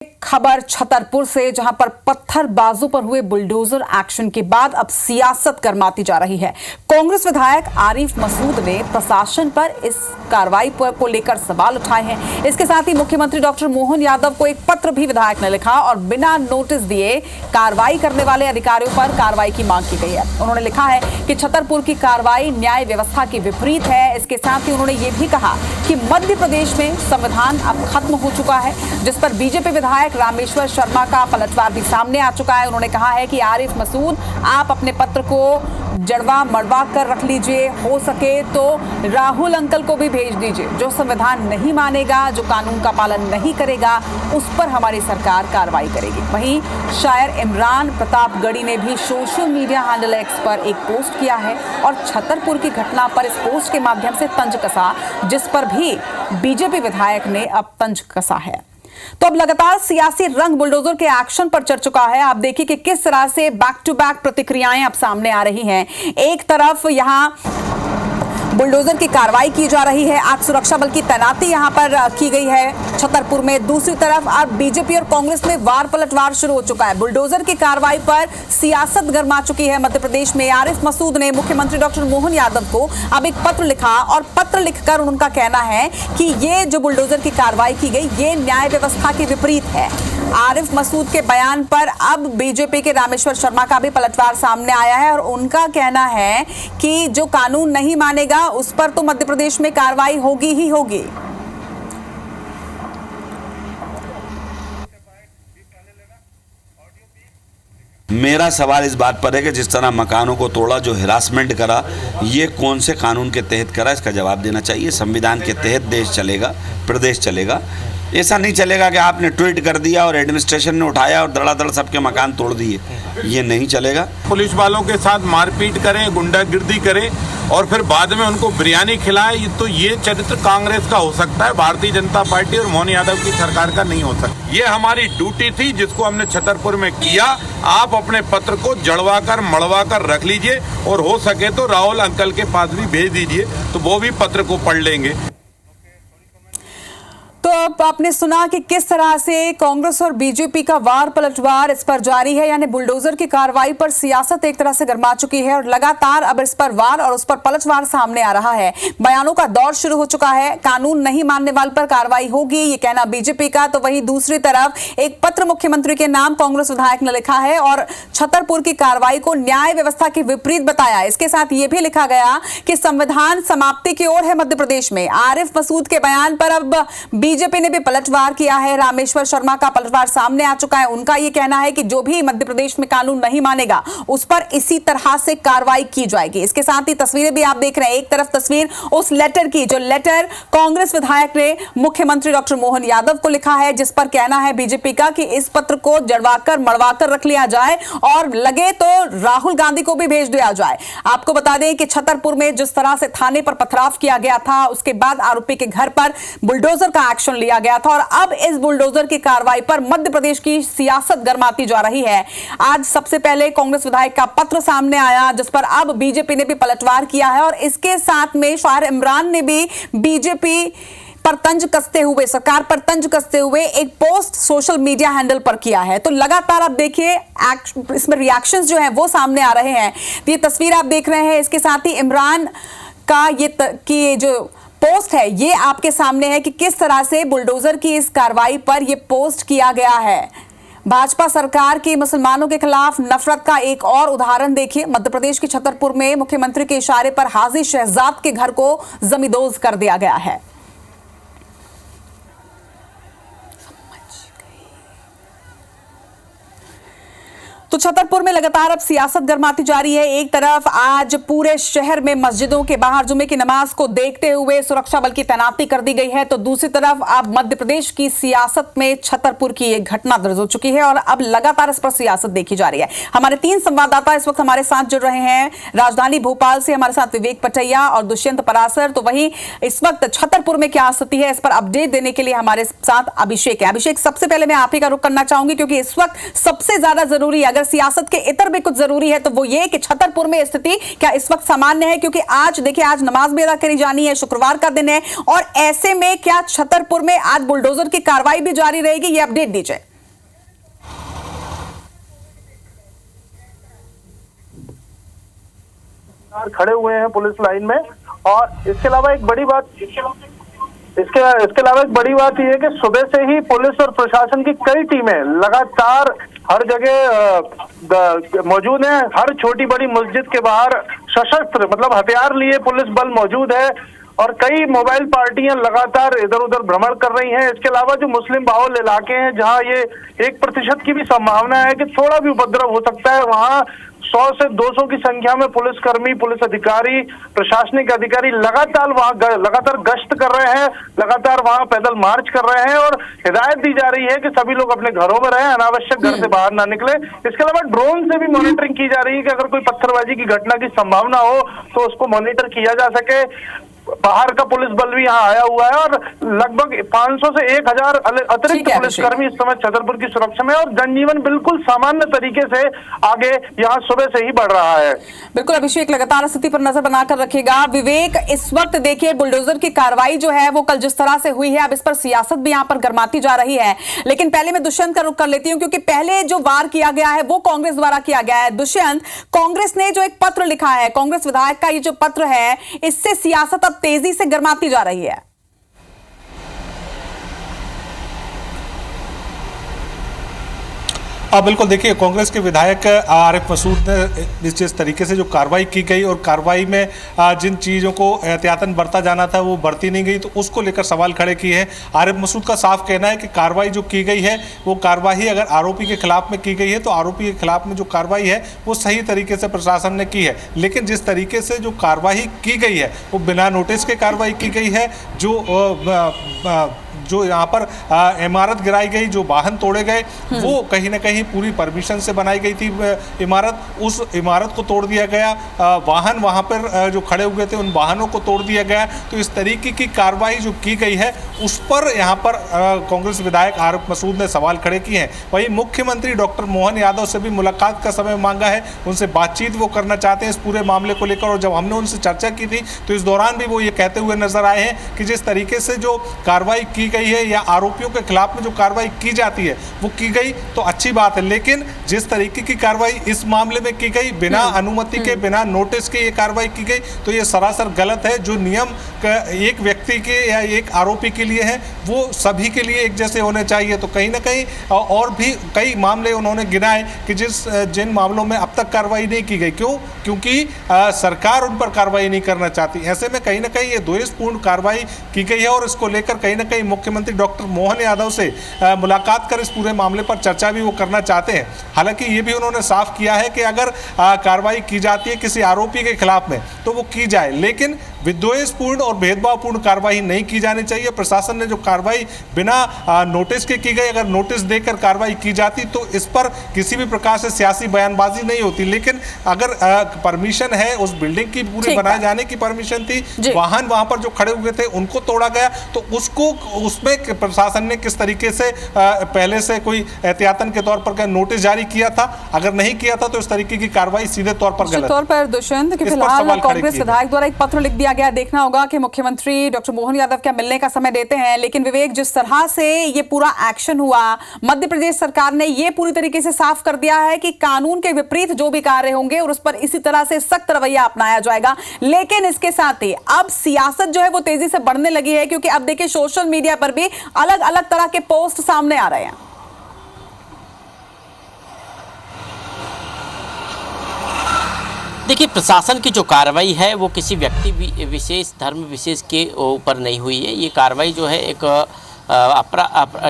खबर छतरपुर से, जहां पर पत्थरबाजों पर हुए बुलडोजर एक्शन के बाद अब सियासत गरमाती जा रही है। कांग्रेस विधायक आरिफ मसूद ने प्रशासन पर इस कार्रवाई को लेकर सवाल उठाए हैं। इसके साथ ही मुख्यमंत्री डॉक्टर मोहन यादव को एक पत्र भी विधायक ने लिखा और बिना नोटिस दिए कार्रवाई करने वाले अधिकारियों पर कार्रवाई की मांग की गई है। उन्होंने लिखा है कि छतरपुर की कार्रवाई न्याय व्यवस्था के विपरीत है। इसके साथ ही उन्होंने ये भी कहा कि मध्य प्रदेश में संविधान अब खत्म हो चुका है, जिस पर बीजेपी विधायक रामेश्वर शर्मा का पलटवार भी सामने आ चुका है। उन्होंने कहा है कि आरिफ मसूद, आप अपने पत्र को जड़वा मड़वा कर रख लीजिए, हो सके तो राहुल अंकल को भी भेज दीजिए। जो संविधान नहीं मानेगा, जो कानून का पालन नहीं करेगा, उस पर हमारी सरकार कार्रवाई करेगी। वहीं शायर इमरान प्रतापगढ़ी ने भी सोशल मीडिया हैंडल एक्स पर एक पोस्ट किया है और छतरपुर की घटना पर इस पोस्ट के माध्यम से तंज कसा, जिस पर भी बीजेपी विधायक ने अब तंज कसा है। तो अब लगातार सियासी रंग बुलडोजर के एक्शन पर चढ़ चुका है। आप देखिए कि किस तरह से बैक टू बैक प्रतिक्रियाएं अब सामने आ रही हैं। एक तरफ यहां बुलडोजर की कार्रवाई की जा रही है, आज सुरक्षा बल की तैनाती यहां पर की गई है छतरपुर में। दूसरी तरफ अब बीजेपी और कांग्रेस में वार पलटवार शुरू हो चुका है। बुलडोजर की कार्रवाई पर सियासत गरमा चुकी है मध्य प्रदेश में। आरिफ मसूद ने मुख्यमंत्री डॉक्टर मोहन यादव को अब एक पत्र लिखा और पत्र लिखकर उनका कहना है कि ये जो बुलडोजर की कार्रवाई की गई, ये न्याय व्यवस्था के विपरीत है। आरिफ मसूद के बयान पर अब बीजेपी के रामेश्वर शर्मा का भी पलटवार सामने आया है और उनका कहना है कि जो कानून नहीं मानेगा उस पर तो मध्य प्रदेश में कार्रवाई होगी ही होगी। मेरा सवाल इस बात पर है कि जिस तरह मकानों को तोड़ा, जो हिरासमेंट करा, ये कौन से कानून के तहत करा, इसका जवाब देना चाहिए। संविधान के तहत देश चलेगा, प्रदेश चलेगा। ऐसा नहीं चलेगा कि आपने ट्वीट कर दिया और एडमिनिस्ट्रेशन ने उठाया और धड़ाधड़ सबके मकान तोड़ दिए, ये नहीं चलेगा। पुलिस वालों के साथ मारपीट करें, गुंडागिर्दी करें और फिर बाद में उनको बिरयानी खिलाए, तो ये चरित्र कांग्रेस का हो सकता है, भारतीय जनता पार्टी और मोहन यादव की सरकार का नहीं हो सकता। ये हमारी ड्यूटी थी जिसको हमने छतरपुर में किया। आप अपने पत्र को जड़वा कर मड़वा कर रख लीजिए और हो सके तो राहुल अंकल के पास भी भेज दीजिए, तो वो भी पत्र को पढ़ लेंगे। तो अब आपने सुना कि किस तरह से कांग्रेस और बीजेपी का वार पलटवार इस पर जारी है, यानी बुलडोजर की कार्रवाई पर सियासत एक तरह से गरमा चुकी है और लगातार अब इस पर वार और उस पर पलटवार सामने आ रहा है। बयानों का दौर शुरू हो चुका है, कानून नहीं मानने वाले पर कार्रवाई होगी, ये कहना बीजेपी का। तो वहीं दूसरी तरफ एक पत्र मुख्यमंत्री के नाम कांग्रेस विधायक ने लिखा है और छतरपुर की कार्रवाई को न्याय व्यवस्था के विपरीत बताया। इसके साथ ये भी लिखा गया कि संविधान समाप्ति की ओर है मध्य प्रदेश में। आरिफ मसूद के बयान पर अब बीजेपी ने भी पलटवार किया है। रामेश्वर शर्मा का पलटवार सामने आ चुका है। उनका यह कहना है कि जो भी मध्य प्रदेश में कानून नहीं मानेगा उस पर इसी तरह से कार्रवाई की जाएगी। इसके साथ ही तस्वीरें भी आप देख रहे हैं। एक तरफ तस्वीर उस लेटर की, जो लेटर कांग्रेस विधायक ने मुख्यमंत्री डॉक्टर मोहन यादव को लिखा है, जिस पर कहना है बीजेपी का कि इस पत्र को जड़वाकर मड़वाकर रख लिया जाए और लगे तो राहुल गांधी को भी भेज दिया जाए। आपको बता दें कि छतरपुर में जिस तरह से थाने पर पथराव किया गया था, उसके बाद आरोपी के घर पर बुलडोजर का एक्शन लिया गया था और अब इस बुलडोजर की कार्रवाई पर मध्य प्रदेश की सियासत गरमाती जा रही है। आज सबसे पहले कांग्रेस विधायक का पत्र सामने आया, जिस पर अब बीजेपी ने भी पलटवार किया है और इसके साथ में शायर इमरान ने भी बीजेपी पर तंज कसते हुए, सरकार पर तंज कसते हुए एक पोस्ट सोशल मीडिया हैंडल पर किया है। तो लगातार आप देखिए इसमें रिएक्शंस जो हैं वो सामने आ रहे हैं। ये तस्वीर आप देख रहे हैं, इसके साथ ही इमरान का ये जो पोस्ट है ये आपके सामने है कि किस तरह से बुलडोजर की इस कार्रवाई पर यह पोस्ट किया गया है। भाजपा सरकार की मुसलमानों के खिलाफ नफरत का एक और उदाहरण देखिए। मध्य प्रदेश के छतरपुर में मुख्यमंत्री के इशारे पर हाजी शहजाद के घर को जमींदोज कर दिया गया है। तो छतरपुर में लगातार अब सियासत गरमाती जा रही है। एक तरफ आज पूरे शहर में मस्जिदों के बाहर जुमे की नमाज को देखते हुए सुरक्षा बल की तैनाती कर दी गई है, तो दूसरी तरफ अब मध्य प्रदेश की सियासत में छतरपुर की एक घटना दर्ज हो चुकी है और अब लगातार इस पर सियासत देखी जा रही है। हमारे 3 संवाददाता इस वक्त हमारे साथ जुड़ रहे हैं। राजधानी भोपाल से हमारे साथ विवेक पटैया और दुष्यंत परासर। तो वहीं इस वक्त छतरपुर में क्या स्थिति है, इस पर अपडेट देने के लिए हमारे साथ अभिषेक है। अभिषेक, सबसे पहले मैं आप ही का रुख करना चाहूंगी क्योंकि इस वक्त सबसे ज्यादा जरूरी, अगर सियासत के इतर भी कुछ जरूरी है तो वो ये कि छतरपुर में स्थिति क्या इस वक्त सामान्य है, क्योंकि आज देखिए आज नमाज भी अदा करी जानी है, शुक्रवार का दिन है और ऐसे में क्या छतरपुर में आज बुलडोजर की कार्रवाई भी जारी रहेगी, ये अपडेट दीजिए। खड़े हुए हैं पुलिस लाइन में। और इसके अलावा एक बड़ी बात इसके अलावा एक बड़ी बात यह है कि सुबह से ही पुलिस और प्रशासन की कई टीमें लगातार हर जगह मौजूद हैं। हर छोटी बड़ी मस्जिद के बाहर सशस्त्र मतलब हथियार लिए पुलिस बल मौजूद है और कई मोबाइल पार्टियां लगातार इधर उधर भ्रमण कर रही हैं। इसके अलावा जो मुस्लिम बाहुल इलाके हैं जहां ये 1% की भी संभावना है कि थोड़ा भी उपद्रव हो सकता है, वहां 100 से 200 की संख्या में पुलिसकर्मी, पुलिस अधिकारी, प्रशासनिक अधिकारी लगातार गश्त कर रहे हैं, लगातार वहां पैदल मार्च कर रहे हैं और हिदायत दी जा रही है कि सभी लोग अपने घरों में रहें, अनावश्यक घर से बाहर ना निकले। इसके अलावा ड्रोन से भी मॉनिटरिंग की जा रही है कि अगर कोई पत्थरबाजी की घटना की संभावना हो तो उसको मॉनिटर किया जा सके। बाहर का पुलिस बल भी यहाँ आया हुआ है और लगभग 500 से 1000 अतिरिक्त पुलिसकर्मी इस समय छतरपुर की सुरक्षा में, और जनजीवन बिल्कुल सामान्य तरीके से आगे यहाँ सुबह से ही बढ़ रहा है। बिल्कुल अभिषेक, लगातार स्थिति पर नजर बनाकर रखेगा। विवेक, इस वक्त देखिए बुलडोजर की कार्रवाई जो है वो कल जिस तरह से हुई है, अब इस पर सियासत भी यहाँ पर गर्माती जा रही है। लेकिन पहले मैं दुष्यंत का रुख कर लेती हूँ, क्योंकि पहले जो वार किया गया है वो कांग्रेस द्वारा किया गया है। दुष्यंत, कांग्रेस ने जो एक पत्र लिखा है, कांग्रेस विधायक का ये जो पत्र है, इससे सियासत अब तेजी से गर्माती जा रही है। बिल्कुल, देखिए कांग्रेस के विधायक आरिफ मसूद ने जिस तरीके से जो कार्रवाई की गई और कार्रवाई में जिन चीज़ों को एहतियातन बरता जाना था वो बरती नहीं गई, तो उसको लेकर सवाल खड़े किए हैं। आरिफ मसूद का साफ कहना है कि कार्रवाई जो की गई है वो कार्रवाई अगर आरोपी के खिलाफ में की गई है तो आरोपी के खिलाफ में जो कार्रवाई है वो सही तरीके से प्रशासन ने की है। लेकिन जिस तरीके से जो कार्रवाई की गई है वो बिना नोटिस के कार्रवाई की गई है। जो यहाँ पर इमारत गिराई गई, जो वाहन तोड़े गए, वो कहीं ना कहीं पूरी परमिशन से बनाई गई थी इमारत, उस इमारत को तोड़ दिया गया। वाहन वहाँ पर जो खड़े हुए थे उन वाहनों को तोड़ दिया गया। तो इस तरीके की कार्रवाई जो की गई है उस पर यहाँ पर कांग्रेस विधायक आरिफ मसूद ने सवाल खड़े किए हैं। वहीं मुख्यमंत्री डॉक्टर मोहन यादव से भी मुलाकात का समय मांगा है, उनसे बातचीत वो करना चाहते हैं इस पूरे मामले को लेकर। और जब हमने उनसे चर्चा की थी तो इस दौरान भी वो ये कहते हुए नजर आए हैं कि जिस तरीके से जो कार्रवाई की गई है या आरोपियों के खिलाफ में जो कार्रवाई की जाती है वो की गई तो अच्छी बात है, लेकिन जिस तरीके की कार्रवाई इस मामले में की गई, बिना अनुमति के, बिना नोटिस के ये कार्रवाई की गई, तो ये सरासर गलत है। जो नियम एक व्यक्ति के या एक आरोपी के लिए है वो सभी के लिए एक जैसे होने चाहिए। तो कहीं ना कहीं और भी कई मामले उन्होंने गिनाए कि जिन मामलों में अब तक कार्रवाई नहीं की गई। क्योंकि सरकार उन पर कार्रवाई नहीं करना चाहती। ऐसे में कहीं ना कहीं ये द्वेषपूर्ण कार्रवाई की गई है और इसको लेकर कहीं ना कहीं मुख्यमंत्री डॉक्टर मोहन यादव से मुलाकात कर इस पूरे मामले पर चर्चा भी वो करना चाहते हैं। हालांकि ये भी उन्होंने साफ किया है कि अगर कार्रवाई की जाती है किसी आरोपी के खिलाफ में तो वो की जाए, लेकिन विद्वेषपूर्ण और भेदभावपूर्ण कार्रवाई नहीं की जानी चाहिए। प्रशासन ने जो कार्रवाई बिना नोटिस के की गई, अगर नोटिस देकर कार्रवाई की जाती तो इस पर किसी भी प्रकार से सियासी बयानबाजी नहीं होती। लेकिन अगर परमिशन है, उस बिल्डिंग की पूरी बनाए जाने की परमिशन थी, वाहन वहां पर जो खड़े हुए थे उनको तोड़ा गया, तो उसमें प्रशासन ने किस तरीके से पहले से कोई एहतियातन के तौर पर नोटिस जारी किया था? अगर नहीं किया था तो इस तरीके की कार्रवाई सीधे तौर पर गलत। तौर पर दुष्यंत कि फिलहाल कांग्रेस विधायक द्वारा एक पत्र लिख दिया गया, देखना होगा कि मुख्यमंत्री डॉक्टर मोहन यादव क्या मिलने का समय देते हैं। लेकिन विवेक, जिस तरह से ये पूरा एक्शन हुआ, मध्य प्रदेश सरकार ने ये पूरी तरीके से साफ कर दिया है कि कानून के विपरीत जो भी कार्य होंगे और उस पर इसी तरह से सख्त रवैया अपनाया जाएगा। लेकिन इसके साथ ही अब सियासत जो है वो तेजी से बढ़ने लगी है, क्योंकि अब देखिए सोशल मीडिया पर भी अलग अलग तरह के पोस्ट सामने आ रहे हैं। देखिए, प्रशासन की जो कार्रवाई है वो किसी व्यक्ति विशेष, धर्म विशेष के ऊपर नहीं हुई है। ये कार्रवाई जो है एक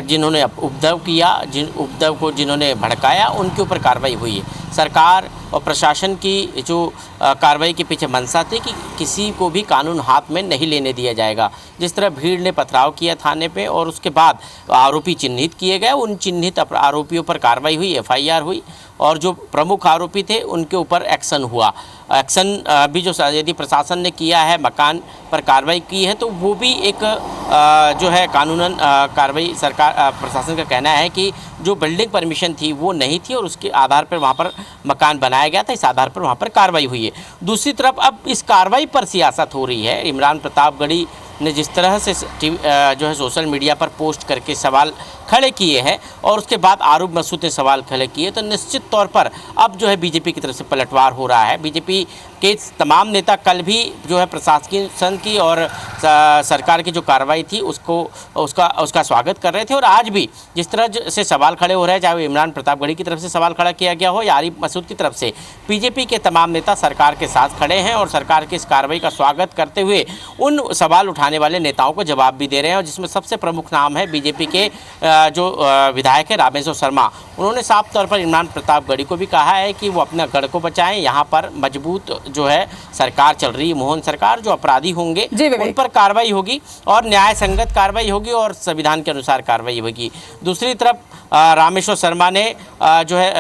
जिन्होंने उपद्रव किया, उपद्रव को जिन्होंने भड़काया, उनके ऊपर कार्रवाई हुई है। सरकार और प्रशासन की जो कार्रवाई के पीछे मंशा थी कि किसी को भी कानून हाथ में नहीं लेने दिया जाएगा। जिस तरह भीड़ ने पथराव किया थाने पे और उसके बाद आरोपी चिन्हित किए गए, उन चिन्हित आरोपियों पर कार्रवाई हुई, FIR हुई और जो प्रमुख आरोपी थे उनके ऊपर एक्शन हुआ। एक्शन भी जो यदि प्रशासन ने किया है, मकान पर कार्रवाई की है, तो वो भी एक जो है कानूनन कार्रवाई सरकार प्रशासन का कहना है कि जो बिल्डिंग परमिशन थी वो नहीं थी और उसके आधार पर वहाँ पर मकान बनाया गया था, इस आधार पर वहाँ पर कार्रवाई हुई है। दूसरी तरफ अब इस कार्रवाई पर सियासत हो रही है। इमरान प्रतापगढ़ी ने जिस तरह से जो है सोशल मीडिया पर पोस्ट करके सवाल खड़े किए हैं और उसके बाद आरूफ मसूद ने सवाल खड़े किए, तो निश्चित तौर पर अब जो है बीजेपी की तरफ से पलटवार हो रहा है। बीजेपी के तमाम नेता कल भी जो है प्रशासकीय संघ की और सरकार की जो कार्रवाई थी उसका स्वागत कर रहे थे, और आज भी जिस तरह से सवाल खड़े हो रहे हैं, चाहे वो इमरान प्रतापगढ़ी की तरफ से सवाल खड़ा किया गया हो या आरिफ मसूद की तरफ से, बीजेपी के तमाम नेता सरकार के साथ खड़े हैं और सरकार की इस कार्रवाई का स्वागत करते हुए उन सवाल उठाने वाले नेताओं को जवाब भी दे रहे हैं। और जिसमें सबसे प्रमुख नाम है बीजेपी के जो विधायक है रामेश्वर शर्मा। उन्होंने साफ तौर पर इमरान प्रतापगढ़ी को भी कहा है कि वो अपना गढ़ को बचाएं, यहाँ पर मजबूत जो है सरकार चल रही है, मोहन सरकार, जो अपराधी होंगे उन पर कार्रवाई होगी और न्याय संगत कार्रवाई होगी और संविधान के अनुसार कार्रवाई होगी। दूसरी तरफ रामेश्वर शर्मा ने जो है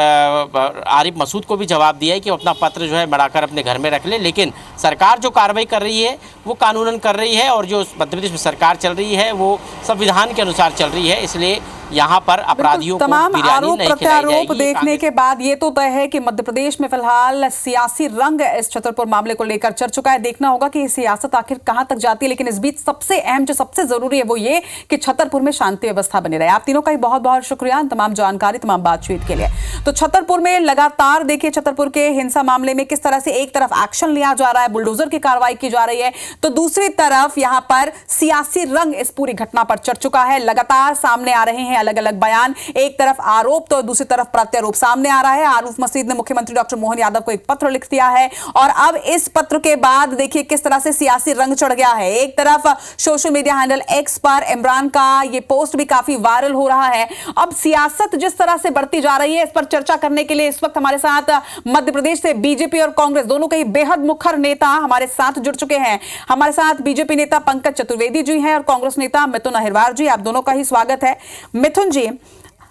आरिफ मसूद को भी जवाब दिया है कि वो अपना पत्र जो है बढ़ाकर अपने घर में रख ले, लेकिन सरकार जो कार्रवाई कर रही है वो कानूनन कर रही है और जो मध्य प्रदेश में सरकार चल रही है वो संविधान के अनुसार चल रही है। इसलिए यहाँ पर अपराधियों को तमाम आरोप प्रत्यारोप देखने के के बाद ये तो तय है कि मध्य प्रदेश में फिलहाल सियासी रंग इस छतरपुर मामले को लेकर चढ़ चुका है। देखना होगा कि सियासत आखिर कहां तक जाती है, लेकिन इस बीच सबसे अहम जो सबसे जरूरी है वो ये कि छतरपुर में शांति व्यवस्था बनी रहे। आप तीनों का ही बहुत बहुत शुक्रिया तमाम जानकारी, तमाम बातचीत के लिए। तो छतरपुर में लगातार देखिए छतरपुर के हिंसा मामले में किस तरह से एक तरफ एक्शन लिया जा रहा है, बुलडोजर की कार्रवाई की जा रही है, तो दूसरी तरफ यहां पर सियासी रंग इस पूरी घटना पर चढ़ चुका है। लगातार सामने आ रहे हैं अलग अलग बयान, एक तरफ आरोप तो दूसरी तरफ प्रत्यारोप सामने आ रहा है। आरूफ मसूद ने मुख्यमंत्री डॉक्टर मोहन यादव को एक पत्र लिख दिया है और अब इस पत्र के बाद देखिए किस तरह से सियासी रंग चढ़ गया है। एक तरफ सोशल मीडिया हैंडल एक्स पर इमरान का ये पोस्ट भी काफी वायरल हो रहा है। अब सियासत जिस तरह से बढ़ती जा रही है, इस पर चर्चा करने के लिए इस वक्त हमारे साथ मध्य प्रदेश से बीजेपी और कांग्रेस दोनों के ही बेहद मुखर नेता हमारे साथ जुड़ चुके हैं। हमारे साथ बीजेपी नेता पंकज चतुर्वेदी जी हैं और कांग्रेस नेता मिथुन अहिरवार जी। आप दोनों का ही स्वागत है। मिथुन जी,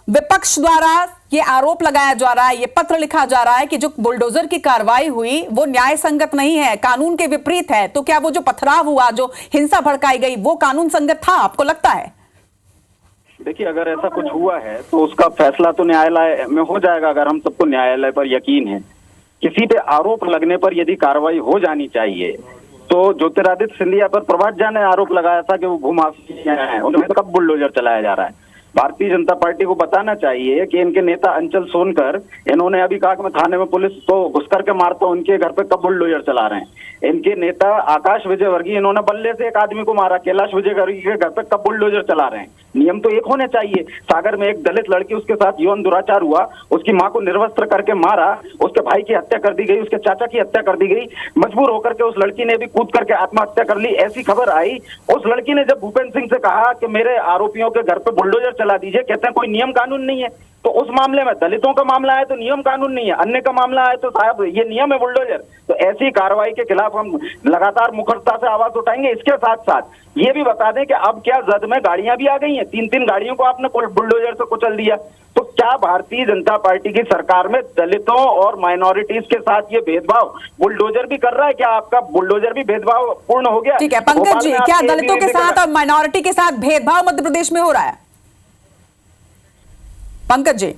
विपक्ष द्वारा ये आरोप लगाया जा रहा है, ये पत्र लिखा जा रहा है कि जो बुलडोजर की कार्रवाई हुई वो न्याय संगत नहीं है, कानून के विपरीत है, तो क्या वो जो पथराव हुआ, जो हिंसा भड़काई गई, वो कानून संगत था, आपको लगता है? देखिए, अगर ऐसा कुछ हुआ है तो उसका फैसला तो न्यायालय में हो जाएगा। अगर हम सबको न्यायालय पर यकीन है, किसी पे आरोप लगने पर यदि कार्रवाई हो जानी चाहिए, तो ज्योतिरादित्य सिंधिया पर प्रभात झा ने आरोप लगाया था कि वो भूमाफिया है, उन्हें कब बुलडोजर चलाया जा रहा है। भारतीय जनता पार्टी को बताना चाहिए कि इनके नेता अंचल सोनकर, इन्होंने अभी कहा कि मैं थाने में पुलिस तो घुस करके मारता हूं, उनके घर पे कब बुलडोजर चला रहे हैं। इनके नेता आकाश विजयवर्गीय, इन्होंने बल्ले से एक आदमी को मारा, कैलाश विजयवर्गीय के घर पे कब बुलडोजर चला रहे हैं। नियम तो एक होने चाहिए। सागर में एक दलित लड़की, उसके साथ यौन दुराचार हुआ, उसकी मां को निर्वस्त्र करके मारा, उसके भाई की हत्या कर दी गई, उसके चाचा की हत्या कर दी गई, मजबूर होकर के उस लड़की ने भी कूद करके आत्महत्या कर ली, ऐसी खबर आई। उस लड़की ने जब भूपेंद्र सिंह से कहा कि मेरे आरोपियों के घर पे बुलडोजर चला दीजिए, कहते हैं कोई नियम कानून नहीं है। तो उस मामले में दलितों का मामला है तो नियम कानून नहीं है, अन्य का मामला है तो साहब ये नियम है बुलडोजर। तो ऐसी कार्रवाई के खिलाफ हम लगातार मुखरता से आवाज उठाएंगे। इसके साथ साथ ये भी बता दें कि अब क्या जद में गाड़ियां भी आ गई हैं, 3-3 गाड़ियों को आपने बुलडोजर से कुचल दिया। तो क्या भारतीय जनता पार्टी की सरकार में दलितों और माइनॉरिटीज के साथ ये भेदभाव बुलडोजर भी कर रहा है? क्या आपका बुलडोजर भी भेदभाव पूर्ण हो गया? ठीक है पंकज जी, क्या दलितों के साथ और माइनॉरिटी के साथ भेदभाव मध्य प्रदेश में हो रहा है? पंकज जी,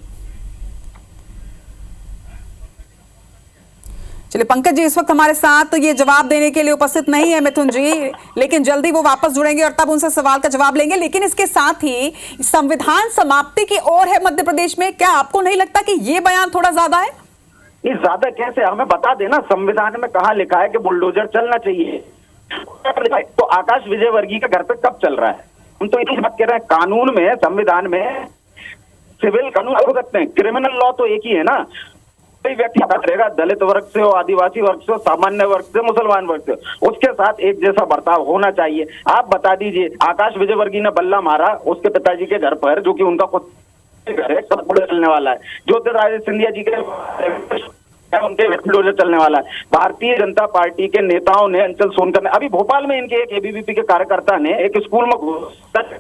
चलिए पंकज जी इस वक्त हमारे साथ ये जवाब देने के लिए उपस्थित नहीं है मिथुन जी, लेकिन जल्दी वो वापस जुड़ेंगे और तब उनसे सवाल का जवाब लेंगे। लेकिन इसके साथ ही संविधान समाप्ति की ओर है मध्य प्रदेश में, क्या आपको नहीं लगता कि ये बयान थोड़ा ज्यादा है? नहीं, ज्यादा कैसे, हमें बता देना संविधान में कहां लिखा है कि बुलडोजर चलना चाहिए। तो आकाश विजयवर्गीय का घर पे कब चल रहा है? हम तो इतनी बात कर रहे हैं, कानून में, संविधान में सिविल कानून हो सकते हैं, क्रिमिनल लॉ तो एक ही है ना। कोई व्यक्ति रहेगा, दलित वर्ग से हो, आदिवासी वर्ग से हो, सामान्य वर्ग से, मुसलमान वर्ग से, उसके साथ एक जैसा बर्ताव होना चाहिए। आप बता दीजिए, आकाश विजयवर्गीय ने बल्ला मारा उसके पिताजी के घर पर, जो कि उनका खुद घर है, सब चलने वाला है। ज्योतिरादित्य सिंधिया जी के उनके बुलडोजर चलने वाला है। भारतीय जनता पार्टी के नेताओं ने, अंचल सोनकर ने, अभी भोपाल में इनके एक एबीवीपी के कार्यकर्ता ने एक स्कूल में घुसकर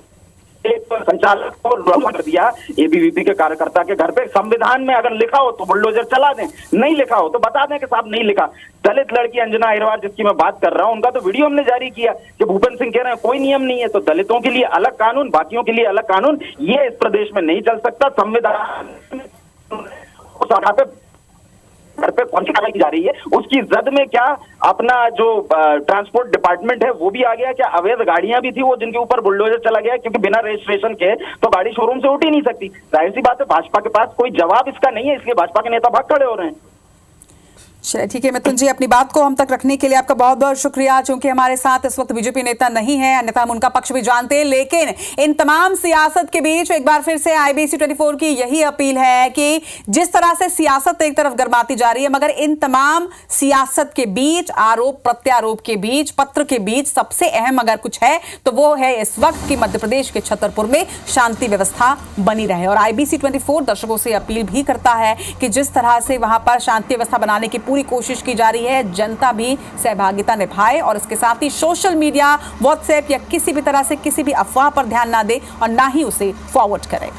एक संचालक को रोक कर दिया, एबीवीपी के कार्यकर्ता के घर पे। संविधान में अगर लिखा हो तो बुलडोजर चला दें, नहीं लिखा हो तो बता दें कि साहब नहीं लिखा। दलित लड़की अंजना अहिरवार जिसकी मैं बात कर रहा हूं, उनका तो वीडियो हमने जारी किया कि भूपेंद्र सिंह कह रहे हैं कोई नियम नहीं है। तो दलितों के लिए अलग कानून, बाकियों के लिए अलग कानून, ये इस प्रदेश में नहीं चल सकता। संविधान उस आधार पे घर पे कौन सी कार्रवाई की जा रही है, उसकी जद में क्या अपना जो ट्रांसपोर्ट डिपार्टमेंट है वो भी आ गया, क्या अवैध गाड़ियां भी थी वो जिनके ऊपर बुलडोजर चला गया, क्योंकि बिना रजिस्ट्रेशन के तो गाड़ी शोरूम से उठ ही नहीं सकती। जाहिर सी बात है भाजपा के पास कोई जवाब इसका नहीं है, इसलिए भाजपा के नेता भाग खड़े हो रहे हैं। चलिए ठीक है मिथुन जी, अपनी बात को हम तक रखने के लिए आपका बहुत बहुत शुक्रिया। चूंकि हमारे साथ इस वक्त बीजेपी नेता नहीं है, अन्यथा हम उनका पक्ष भी जानते हैं, लेकिन इन तमाम सियासत के बीच एक बार फिर से IBC 24 की यही अपील है कि जिस तरह से सियासत एक तरफ गर्माती जा रही है, मगर इन तमाम सियासत के बीच, आरोप प्रत्यारोप के बीच, पत्र के बीच सबसे अहम अगर कुछ है तो वो है इस वक्त की मध्य प्रदेश के छतरपुर में शांति व्यवस्था बनी रहे। और IBC 24 दर्शकों से अपील भी करता है कि जिस तरह से वहां पर शांति व्यवस्था बनाने की पूरी कोशिश की जा रही है, जनता भी सहभागिता निभाए और इसके साथ ही सोशल मीडिया, व्हाट्सएप या किसी भी तरह से किसी भी अफवाह पर ध्यान ना दे और ना ही उसे फॉरवर्ड करे।